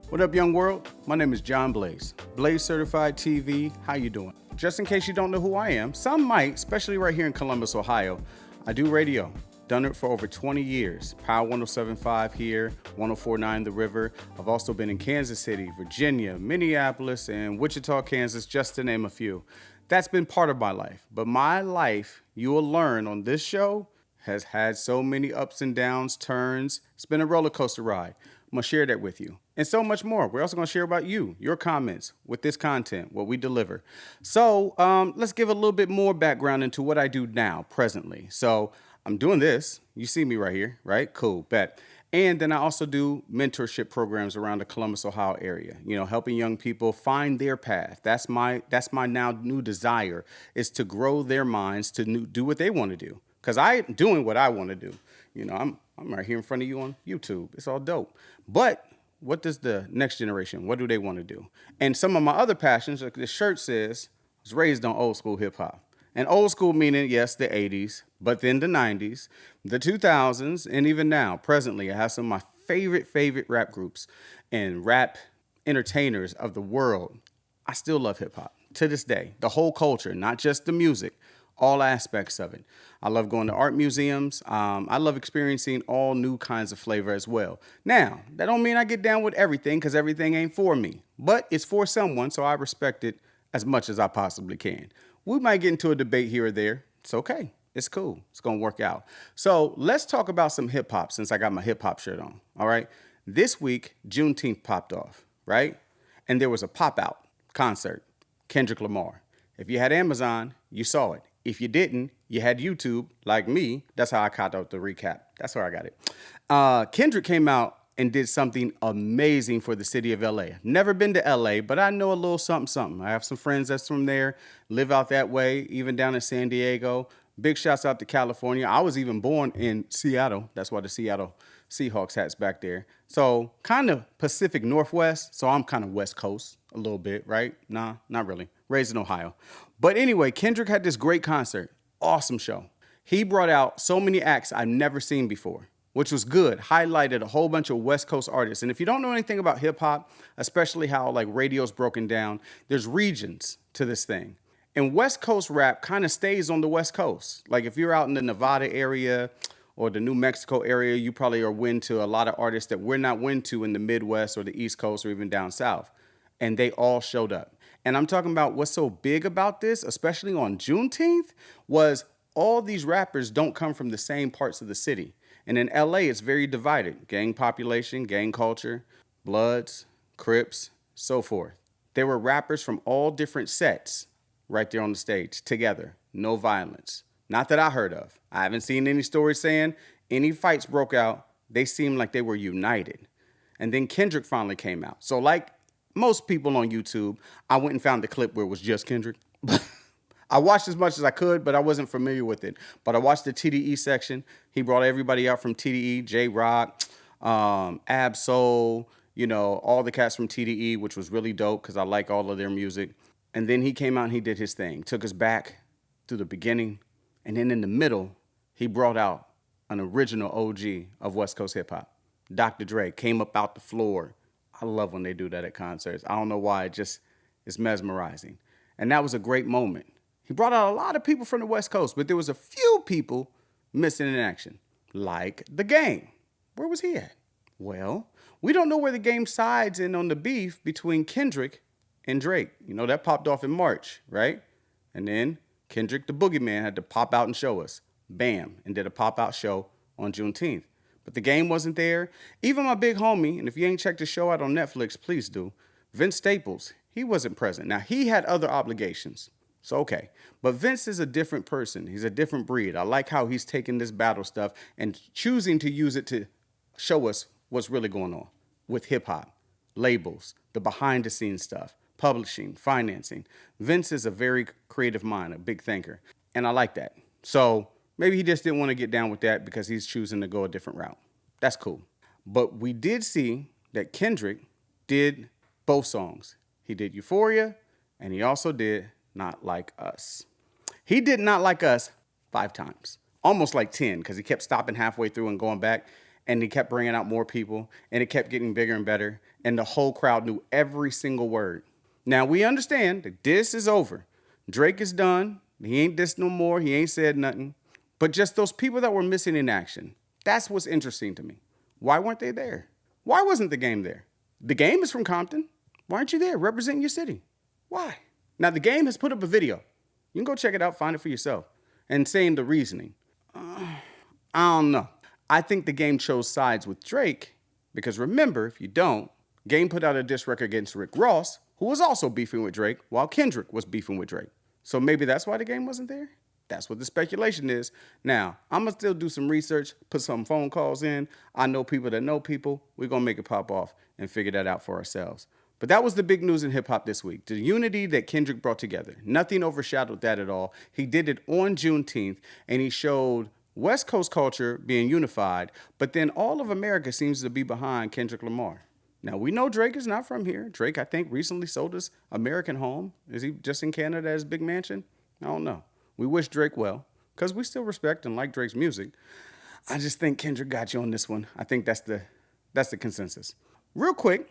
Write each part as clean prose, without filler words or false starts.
What up, young world? My name is John Blaze, BlazecertifiedTV. How you doing? Just in case you don't know who I am, some might, especially right here in Columbus, Ohio. I do radio. Done it for over 20 years. Power 107.5 here, 104.9 The River. I've also been in Kansas City, Virginia, Minneapolis, and Wichita, Kansas, just to name a few. That's been part of my life. But my life, you will learn on this show, has had so many ups and downs, turns. It's been a roller coaster ride. I'm going to share that with you. And so much more. We're also going to share about you, your comments with this content, what we deliver. So let's give a little bit more background into what I do now, presently. So I'm doing this. You see me right here, right? Cool, bet. And then I also do mentorship programs around the Columbus, Ohio area, helping young people find their path. That's my now new desire, is to grow their minds to do what they want to do. Because I'm doing what I want to do. I'm right here in front of you on YouTube. It's all dope. But what does the next generation, what do they want to do? And some of my other passions, like this shirt says, I was raised on old school hip hop. And old school meaning, yes, the 80s, but then the 90s, the 2000s, and even now, presently, I have some of my favorite rap groups and rap entertainers of the world. I still love hip hop to this day. The whole culture, not just the music, all aspects of it. I love going to art museums. I love experiencing all new kinds of flavor as well. Now, that don't mean I get down with everything, because everything ain't for me, but it's for someone, so I respect it as much as I possibly can. We might get into a debate here or there. It's okay. It's cool. It's going to work out. So let's talk about some hip hop, since I got my hip hop shirt on. All right. This week, Juneteenth popped off, right? And there was a Popout concert, Kendrick Lamar. If you had Amazon, you saw it. If you didn't, you had YouTube, like me. That's how I caught out the recap. That's where I got it. Kendrick came out and did something amazing for the city of LA. Never been to LA, but I know a little something. I have some friends that's from there, live out that way, even down in San Diego. Big shouts out to California. I was even born in Seattle. That's why the Seattle Seahawks hat's back there. So kind of Pacific Northwest. So I'm kind of West Coast a little bit, right? Nah, not really. Raised in Ohio. But anyway, Kendrick had this great concert. Awesome show. He brought out so many acts I've never seen before, which was good. Highlighted a whole bunch of West Coast artists. And if you don't know anything about hip hop, especially how like radio's broken down, there's regions to this thing. And West Coast rap kind of stays on the West Coast. Like if you're out in the Nevada area or the New Mexico area, you probably are win to a lot of artists that we're not win to in the Midwest or the East Coast or even down south. And they all showed up. And I'm talking about what's so big about this, especially on Juneteenth, was all these rappers don't come from the same parts of the city. And in LA, it's very divided. Gang population, gang culture, Bloods, Crips, so forth. There were rappers from all different sets right there on the stage together. No violence. Not that I heard of. I haven't seen any stories saying any fights broke out. They seemed like they were united. And then Kendrick finally came out. So like most people on YouTube, I went and found the clip where it was just Kendrick. I watched as much as I could, but I wasn't familiar with it. But I watched the TDE section. He brought everybody out from TDE, J-Rock, Ab-Soul, all the cats from TDE, which was really dope because I like all of their music. And then he came out and he did his thing. Took us back to the beginning. And then in the middle, he brought out an original OG of West Coast hip hop. Dr. Dre came up out the floor. I love when they do that at concerts. I don't know why, it's mesmerizing. And that was a great moment. He brought out a lot of people from the West Coast, but there was a few people missing in action, like The Game. Where was he at? Well, we don't know where The Game sides in on the beef between Kendrick and Drake. That popped off in March, right? And then Kendrick, the boogeyman, had to pop out and show us. Bam, and did a pop-out show on Juneteenth. But The Game wasn't there. Even my big homie, and if you ain't checked the show out on Netflix, please do, Vince Staples, he wasn't present. Now, he had other obligations. So, okay. But Vince is a different person. He's a different breed. I like how he's taking this battle stuff and choosing to use it to show us what's really going on with hip hop, labels, the behind the scenes stuff, publishing, financing. Vince is a very creative mind, a big thinker. And I like that. So maybe he just didn't want to get down with that because he's choosing to go a different route. That's cool. But we did see that Kendrick did both songs. He did Euphoria and he also did Not Like Us. He did Not Like Us 5 times, almost like 10, because he kept stopping halfway through and going back. and he kept bringing out more people, and it kept getting bigger and better, and the whole crowd knew every single word. Now, we understand that this is over. Drake is done. He ain't dissed no more. He ain't said nothing. But just those people that were missing in action, that's what's interesting to me. Why weren't they there? Why wasn't the game there? The game is from Compton. Why aren't you there representing your city? Why? Now, the game has put up a video. You can go check it out, find it for yourself, and saying the reasoning. I don't know. I think the game chose sides with Drake because remember, if you don't, Game put out a diss record against Rick Ross, who was also beefing with Drake, while Kendrick was beefing with Drake. So maybe that's why the game wasn't there? That's what the speculation is. Now, I'm going to still do some research, put some phone calls in. I know people that know people. We're going to make it pop off and figure that out for ourselves. But that was the big news in hip-hop this week. The unity that Kendrick brought together. Nothing overshadowed that at all. He did it on Juneteenth, and he showed West Coast culture being unified, but then all of America seems to be behind Kendrick Lamar. Now, we know Drake is not from here. Drake, I think, recently sold his American home. Is he just in Canada at his big mansion? I don't know. We wish Drake well, because we still respect and like Drake's music. I just think Kendrick got you on this one. I think that's the consensus. Real quick,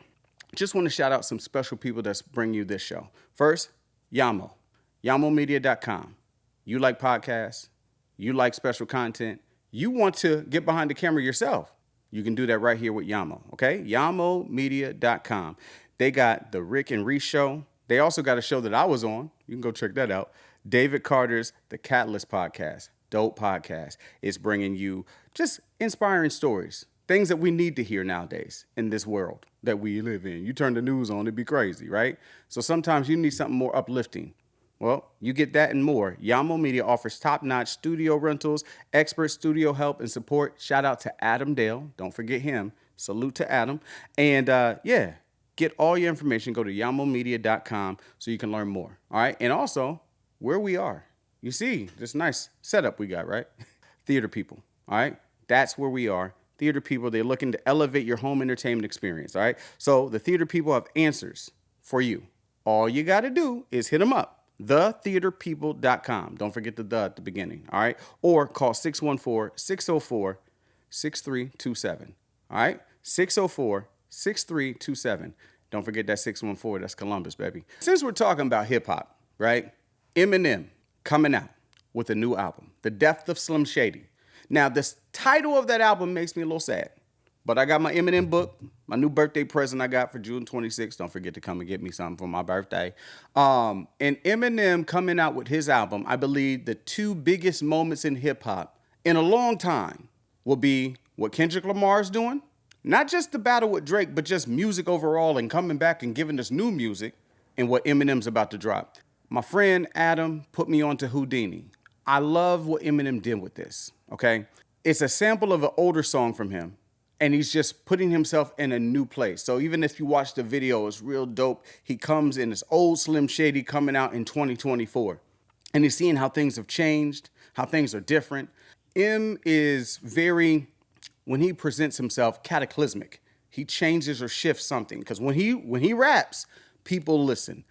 just want to shout out some special people that's bring you this show. First, Yamo, YamoMedia.com. You like podcasts, you like special content, you want to get behind the camera yourself. You can do that right here with Yamo, okay? YamoMedia.com. They got the Rick and Reese show. They also got a show that I was on. You can go check that out. David Carter's The Catalyst Podcast. Dope podcast. It's bringing you just inspiring stories. Things that we need to hear nowadays in this world that we live in. You turn the news on, it'd be crazy, right? So sometimes you need something more uplifting. Well, you get that and more. Yamo Media offers top-notch studio rentals, expert studio help and support. Shout out to Adam Dale. Don't forget him. Salute to Adam. And get all your information. Go to YamoMedia.com so you can learn more. All right. And also where we are. You see this nice setup we got, right? Theater people. All right. That's where we are. Theater people, they're looking to elevate your home entertainment experience. All right. So the theater people have answers for you. All you got to do is hit them up. thetheaterpeople.com. Don't forget the at the beginning, all right? Or call 614-604-6327, all right? 604-6327. Don't forget that 614, that's Columbus, baby. Since we're talking about hip-hop, right? Eminem coming out with a new album, The Death of Slim Shady. Now, the title of that album makes me a little sad. But I got my Eminem book, my new birthday present I got for June 26th. Don't forget to come and get me something for my birthday. And Eminem coming out with his album, I believe the two biggest moments in hip-hop in a long time will be what Kendrick Lamar is doing. Not just the battle with Drake, but just music overall and coming back and giving us new music and what Eminem's about to drop. My friend Adam put me on to Houdini. I love what Eminem did with this, okay? It's a sample of an older song from him. And he's just putting himself in a new place. So even if you watch the video, it's real dope. He comes in this old Slim Shady coming out in 2024. And he's seeing how things have changed, how things are different. M is very, when he presents himself, cataclysmic. He changes or shifts something. Because when he raps, people listen.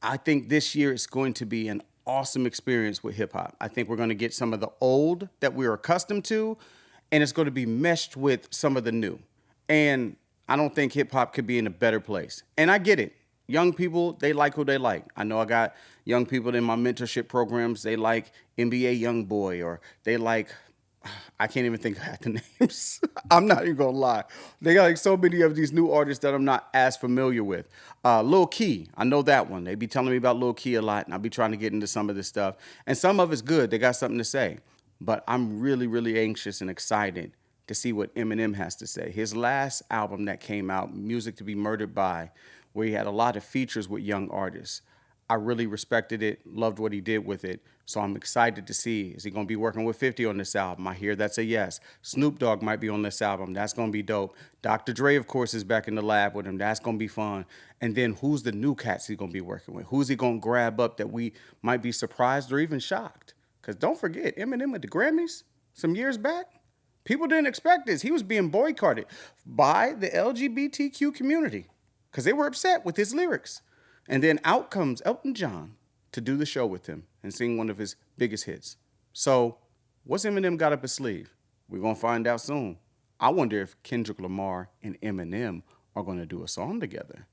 I think this year is going to be an awesome experience with hip hop. I think we're going to get some of the old that we're accustomed to, and it's going to be meshed with some of the new. And I don't think hip-hop could be in a better place. And I get it. Young people, they like who they like. I know I got young people in my mentorship programs. They like NBA Youngboy, or they like, I can't even think of the names. I'm not even going to lie. They got like so many of these new artists that I'm not as familiar with. Lil Key, I know that one. They be telling me about Lil Key a lot, and I'll be trying to get into some of this stuff. And some of it's good. They got something to say. But I'm really, really anxious and excited to see what Eminem has to say. His last album that came out, Music to Be Murdered By, where he had a lot of features with young artists. I really respected it, loved what he did with it. So I'm excited to see, is he going to be working with 50 on this album? I hear that's a yes. Snoop Dogg might be on this album. That's going to be dope. Dr. Dre, of course, is back in the lab with him. That's going to be fun. And then who's the new cats he's going to be working with? Who's he going to grab up that we might be surprised or even shocked? Because don't forget, Eminem at the Grammys some years back, people didn't expect this. He was being boycotted by the LGBTQ community because they were upset with his lyrics. And then out comes Elton John to do the show with him and sing one of his biggest hits. So what's Eminem got up his sleeve? We're going to find out soon. I wonder if Kendrick Lamar and Eminem are going to do a song together.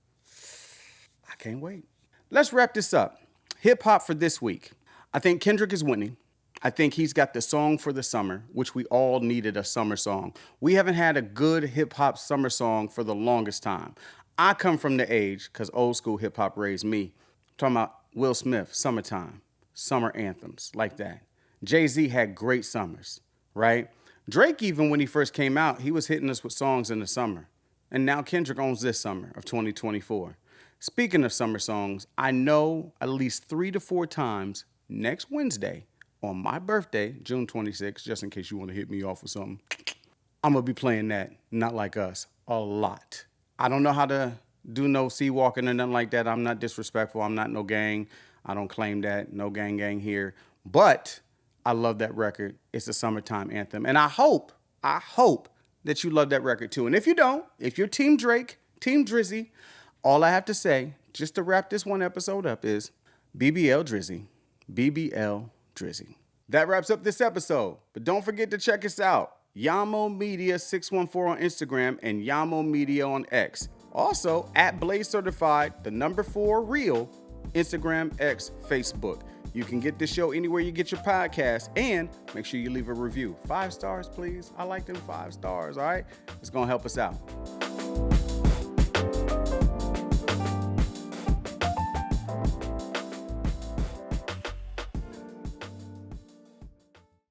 I can't wait. Let's wrap this up. Hip hop for this week. I think Kendrick is winning. I think he's got the song for the summer, which we all needed a summer song. We haven't had a good hip hop summer song for the longest time. I come from the age, because old school hip hop raised me, I'm talking about Will Smith, Summertime, summer anthems, like that. Jay-Z had great summers, right? Drake, even when he first came out, he was hitting us with songs in the summer. And now Kendrick owns this summer of 2024. Speaking of summer songs, I know at least 3 to 4 times next Wednesday on my birthday, June 26th, just in case you want to hit me off with something, I'm going to be playing that, Not Like Us, a lot. I don't know how to do no sea walking or nothing like that. I'm not disrespectful. I'm not no gang. I don't claim that. No gang here. But I love that record. It's a summertime anthem. And I hope that you love that record too. And if you don't, if you're Team Drake, Team Drizzy, all I have to say, just to wrap this one episode up, is BBL Drizzy. BBL Drizzy. That wraps up this episode. But don't forget to check us out. Yamo Media 614 on Instagram and Yamo Media on X. Also, at BlazeCertified, the number 4 real, Instagram, X, Facebook. You can get this show anywhere you get your podcast, and make sure you leave a review. 5 stars, please. I like them 5 stars, all right? It's going to help us out.